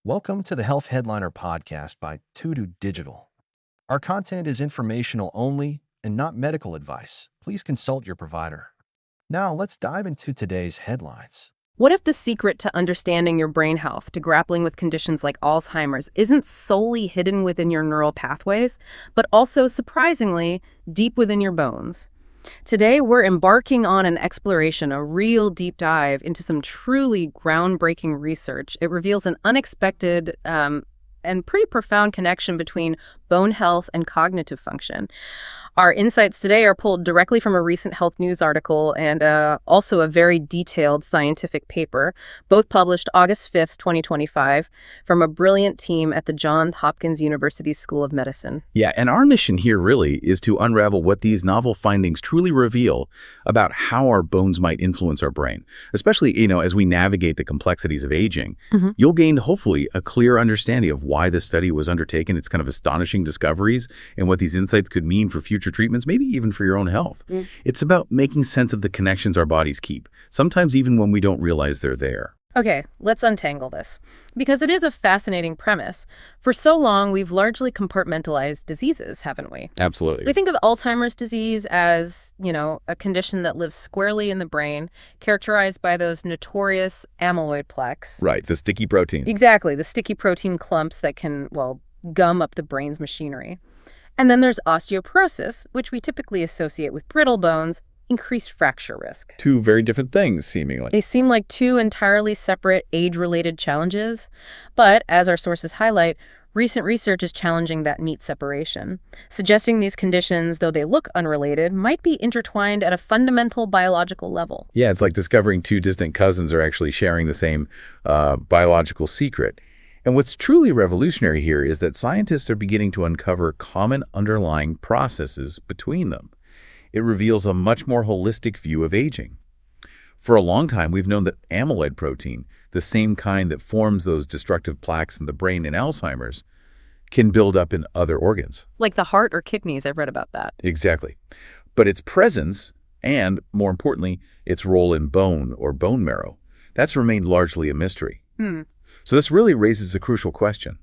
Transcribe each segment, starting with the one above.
Welcome to the Health Headliner podcast by Tudu Digital. Our content is informational only and not medical advice. Please consult your provider. Now, let's dive into today's headlines. What if the secret to understanding your brain health, to grappling with conditions like Alzheimer's, isn't solely hidden within your neural pathways, but also, surprisingly, deep within your bones? Today, we're embarking on an exploration, a real deep dive into some truly groundbreaking research. It reveals an unexpected and pretty profound connection between bone health and cognitive function. Our insights today are pulled directly from a recent health news article and also a very detailed scientific paper, both published August 5th, 2025, from a brilliant team at the Johns Hopkins University School of Medicine. Yeah, and our mission here really is to unravel what these novel findings truly reveal about how our bones might influence our brain, especially, as we navigate the complexities of aging. You'll gain, hopefully, a clear understanding of why this study was undertaken, its kind of astonishing discoveries, and what these insights could mean for future treatments, maybe even for your own health. It's about making sense of the connections our bodies keep, sometimes even when we don't realize they're there. Okay, let's untangle this, because it is a fascinating premise. For so long, we've largely compartmentalized diseases, haven't we? Absolutely. We think of Alzheimer's disease as, a condition that lives squarely in the brain, characterized by those notorious amyloid plaques. Right, the sticky protein. Exactly, the sticky protein clumps that can, gum up the brain's machinery. And then there's osteoporosis, which we typically associate with brittle bones, increased fracture risk. Two very different things, seemingly. They seem like two entirely separate age-related challenges. But, as our sources highlight, recent research is challenging that neat separation, suggesting these conditions, though they look unrelated, might be intertwined at a fundamental biological level. Yeah, it's like discovering two distant cousins are actually sharing the same biological secret. And what's truly revolutionary here is that scientists are beginning to uncover common underlying processes between them. It reveals a much more holistic view of aging. For a long time, we've known that amyloid protein, the same kind that forms those destructive plaques in the brain in Alzheimer's, can build up in other organs. Like the heart or kidneys, I've read about that. Exactly. But its presence, and more importantly, its role in bone or bone marrow, that's remained largely a mystery. So this really raises a crucial question.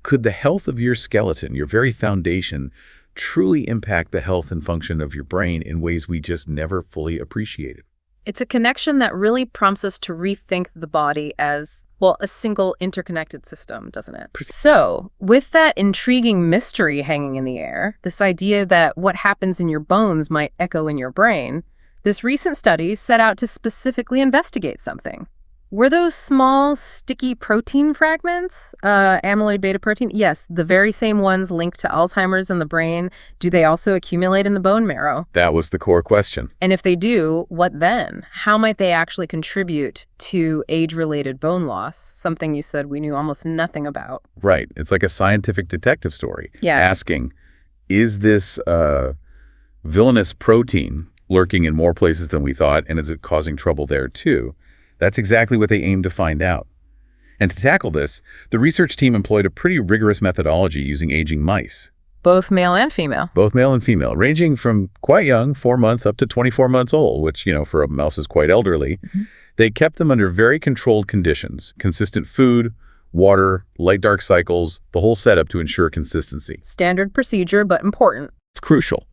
Could the health of your skeleton, your very foundation, truly impact the health and function of your brain in ways we just never fully appreciated? It's a connection that really prompts us to rethink the body as, a single interconnected system, doesn't it? So, with that intriguing mystery hanging in the air, this idea that what happens in your bones might echo in your brain, this recent study set out to specifically investigate something. Were those small, sticky protein fragments, amyloid beta protein? Yes, the very same ones linked to Alzheimer's in the brain. Do they also accumulate in the bone marrow? That was the core question. And if they do, what then? How might they actually contribute to age-related bone loss, something you said we knew almost nothing about? Right. It's like a scientific detective story. Yeah. Asking, is this villainous protein lurking in more places than we thought, and is it causing trouble there too? That's exactly what they aim to find out. And to tackle this, the research team employed a pretty rigorous methodology using aging mice. Both male and female? Both male and female, ranging from quite young, 4 months, up to 24 months old, which, for a mouse is quite elderly. They kept them under very controlled conditions, consistent food, water, light-dark cycles, the whole setup to ensure consistency. Standard procedure, but important. It's crucial.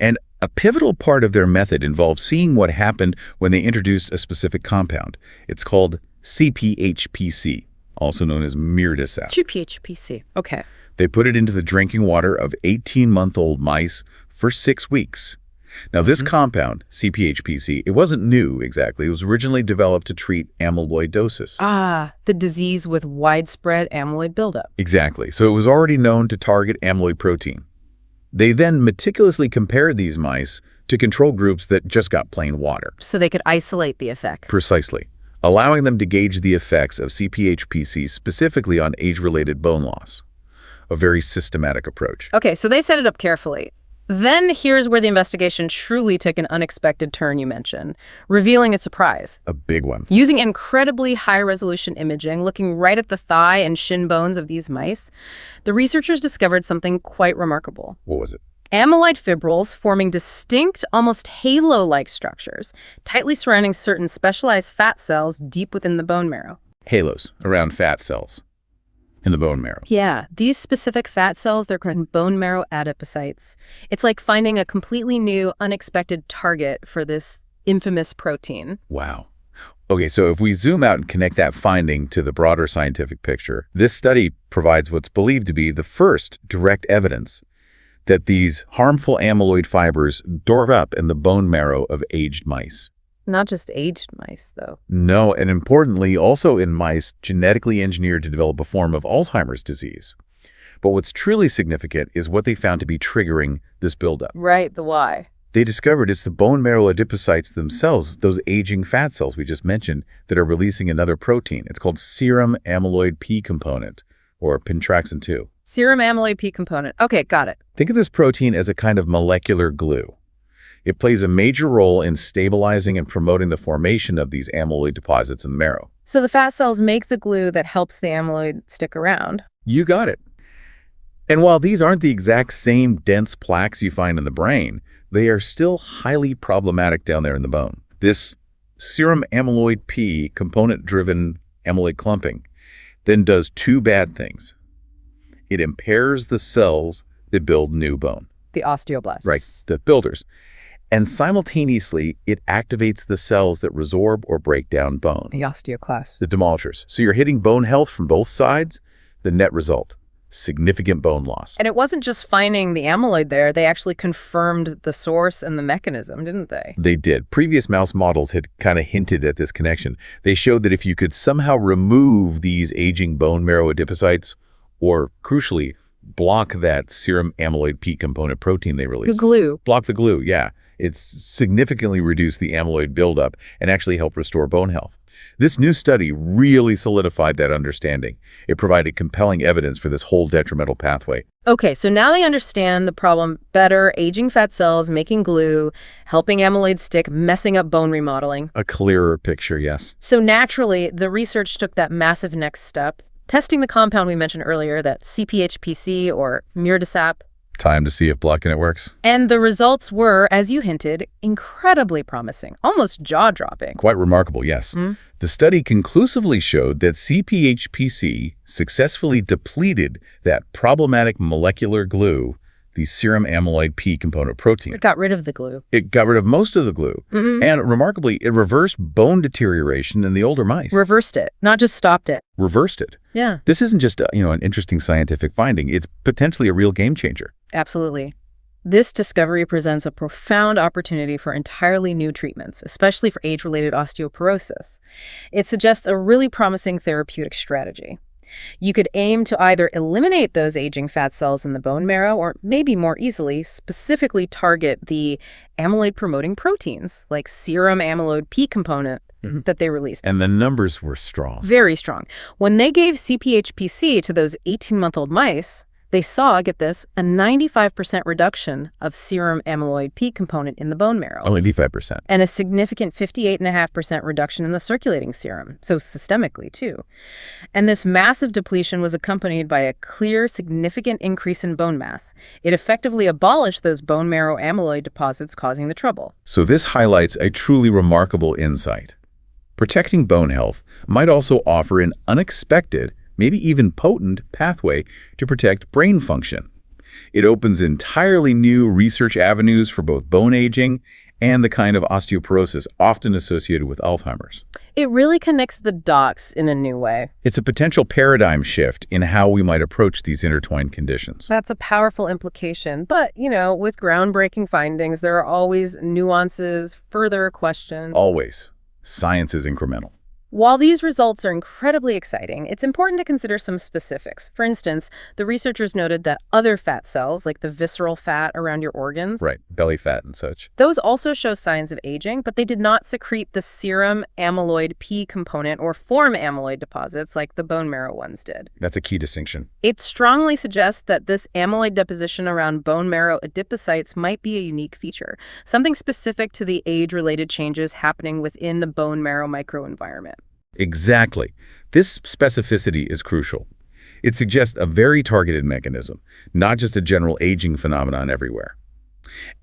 And a pivotal part of their method involved seeing what happened when they introduced a specific compound. It's called CPHPC, also known as Miridesap. CPHPC. Okay. They put it into the drinking water of 18-month-old mice for 6 weeks. Now, this compound, CPHPC, it wasn't new exactly. It was originally developed to treat amyloidosis. Ah, the disease with widespread amyloid buildup. Exactly. So it was already known to target amyloid protein. They then meticulously compared these mice to control groups that just got plain water. So they could isolate the effect. Precisely, allowing them to gauge the effects of CPHPC specifically on age-related bone loss. A very systematic approach. Okay, so they set it up carefully. Then here's where the investigation truly took an unexpected turn you mentioned, revealing its surprise. A big one. Using incredibly high-resolution imaging, looking right at the thigh and shin bones of these mice, the researchers discovered something quite remarkable. What was it? Amyloid fibrils forming distinct, almost halo-like structures, tightly surrounding certain specialized fat cells deep within the bone marrow. Halos around fat cells. in the bone marrow. Yeah, these specific fat cells, they're called bone marrow adipocytes. It's like finding a completely new, unexpected target for this infamous protein. Wow. Okay, so if we zoom out and connect that finding to the broader scientific picture, this study provides what's believed to be the first direct evidence that these harmful amyloid fibers dork up in the bone marrow of aged mice. Not just aged mice, though. No, and importantly, also in mice genetically engineered to develop a form of Alzheimer's disease. But what's truly significant is what they found to be triggering this buildup. Right, the why. They discovered it's the bone marrow adipocytes themselves, those aging fat cells we just mentioned, that are releasing another protein. It's called serum amyloid P component, or Pintraxin 2. Serum amyloid P component. Okay, got it. Think of this protein as a kind of molecular glue. It plays a major role in stabilizing and promoting the formation of these amyloid deposits in the marrow. So the fat cells make the glue that helps the amyloid stick around. You got it. And while these aren't the exact same dense plaques you find in the brain, they are still highly problematic down there in the bone. This serum amyloid P component-driven amyloid clumping then does two bad things. It impairs the cells that build new bone. The osteoblasts. Right, the builders. And simultaneously, it activates the cells that resorb or break down bone. The osteoclasts. The demolishers. So you're hitting bone health from both sides. The net result, significant bone loss. And it wasn't just finding the amyloid there. They actually confirmed the source and the mechanism, didn't they? They did. Previous mouse models had kind of hinted at this connection. They showed that if you could somehow remove these aging bone marrow adipocytes, or crucially, block that serum amyloid P component protein they release. The glue. Block the glue, yeah. It's significantly reduced the amyloid buildup and actually helped restore bone health. This new study really solidified that understanding. It provided compelling evidence for this whole detrimental pathway. Okay, so now they understand the problem better: aging fat cells, making glue, helping amyloid stick, messing up bone remodeling. A clearer picture, yes. So naturally, the research took that massive next step, testing the compound we mentioned earlier, that CPHPC or Miridesap. Time to see if blocking it works. And the results were, as you hinted, incredibly promising, almost jaw-dropping. Quite remarkable, yes. The study conclusively showed that CPHPC successfully depleted that problematic molecular glue, the serum amyloid P component protein. It got rid of the glue. It got rid of most of the glue. And remarkably, it reversed bone deterioration in the older mice. Reversed it, not just stopped it. Reversed it. Yeah. This isn't just an interesting scientific finding. It's potentially a real game changer. Absolutely. This discovery presents a profound opportunity for entirely new treatments, especially for age-related osteoporosis. It suggests a really promising therapeutic strategy. You could aim to either eliminate those aging fat cells in the bone marrow, or maybe more easily, specifically target the amyloid-promoting proteins, like serum amyloid P component that they released. And the numbers were strong. Very strong. When they gave CPHPC to those 18-month-old mice, they saw, get this, a 95% reduction of serum amyloid P component in the bone marrow. Only 95%. And a significant 58.5% reduction in the circulating serum, so systemically too. And this massive depletion was accompanied by a clear, significant increase in bone mass. It effectively abolished those bone marrow amyloid deposits causing the trouble. So this highlights a truly remarkable insight. Protecting bone health might also offer an unexpected, maybe even potent pathway to protect brain function. It opens entirely new research avenues for both bone aging and the kind of osteoporosis often associated with Alzheimer's. It really connects the dots in a new way. It's a potential paradigm shift in how we might approach these intertwined conditions. That's a powerful implication. But, with groundbreaking findings, there are always nuances, further questions. Always. Science is incremental. While these results are incredibly exciting, it's important to consider some specifics. For instance, the researchers noted that other fat cells, like the visceral fat around your organs, right, belly fat and such, those also show signs of aging, but they did not secrete the serum amyloid P component or form amyloid deposits like the bone marrow ones did. That's a key distinction. It strongly suggests that this amyloid deposition around bone marrow adipocytes might be a unique feature, something specific to the age-related changes happening within the bone marrow microenvironment. Exactly. This specificity is crucial. It suggests a very targeted mechanism, not just a general aging phenomenon everywhere.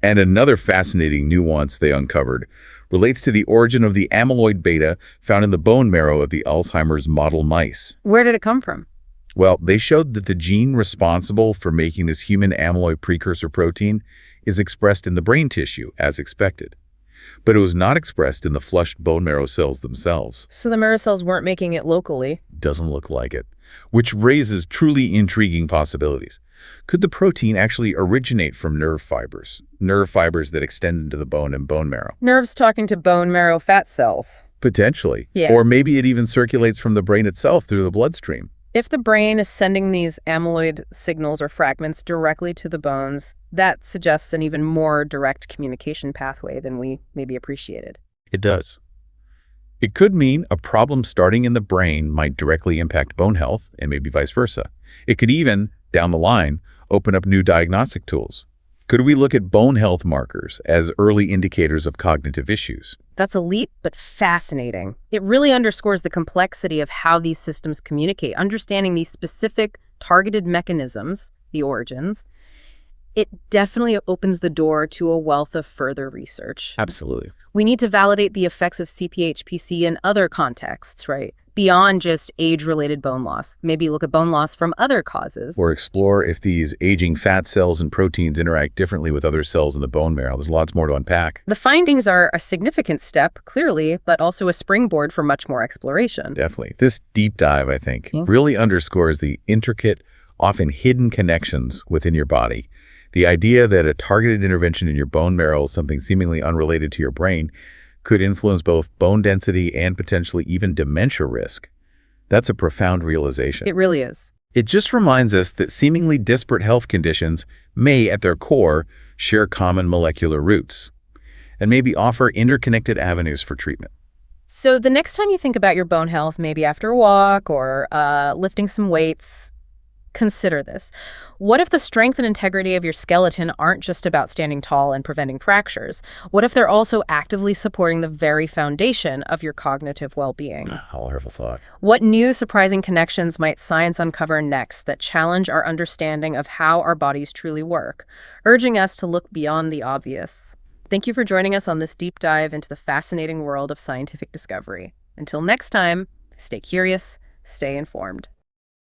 And another fascinating nuance they uncovered relates to the origin of the amyloid beta found in the bone marrow of the Alzheimer's model mice. Where did it come from? Well, they showed that the gene responsible for making this human amyloid precursor protein is expressed in the brain tissue, as expected. But it was not expressed in the flushed bone marrow cells themselves. So the marrow cells weren't making it locally. Doesn't look like it, which raises truly intriguing possibilities. Could the protein actually originate from nerve fibers that extend into the bone and bone marrow? Nerves talking to bone marrow fat cells. Potentially. Yeah. Or maybe it even circulates from the brain itself through the bloodstream. If the brain is sending these amyloid signals or fragments directly to the bones, that suggests an even more direct communication pathway than we maybe appreciated. It does. It could mean a problem starting in the brain might directly impact bone health, and maybe vice versa. It could even, down the line, open up new diagnostic tools. Could we look at bone health markers as early indicators of cognitive issues? That's a leap, but fascinating. It really underscores the complexity of how these systems communicate. Understanding these specific targeted mechanisms, the origins, it definitely opens the door to a wealth of further research. Absolutely. We need to validate the effects of CPHPC in other contexts, right? Beyond just age-related bone loss. Maybe look at bone loss from other causes. Or explore if these aging fat cells and proteins interact differently with other cells in the bone marrow. There's lots more to unpack. The findings are a significant step, clearly, but also a springboard for much more exploration. Definitely. This deep dive, I think, really underscores the intricate, often hidden connections within your body. The idea that a targeted intervention in your bone marrow, something seemingly unrelated to your brain, could influence both bone density and potentially even dementia risk. That's a profound realization. It really is. It just reminds us that seemingly disparate health conditions may, at their core, share common molecular roots and maybe offer interconnected avenues for treatment. So the next time you think about your bone health, maybe after a walk or lifting some weights, consider this. What if the strength and integrity of your skeleton aren't just about standing tall and preventing fractures? What if they're also actively supporting the very foundation of your cognitive well-being? Wonderful thought. What new surprising connections might science uncover next that challenge our understanding of how our bodies truly work, urging us to look beyond the obvious? Thank you for joining us on this deep dive into the fascinating world of scientific discovery. Until next time, stay curious, stay informed.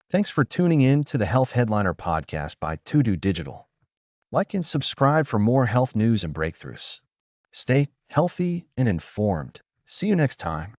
Thanks for tuning in to the Health Headliner podcast by To Digital. Like and subscribe for more health news and breakthroughs. Stay healthy and informed. See you next time.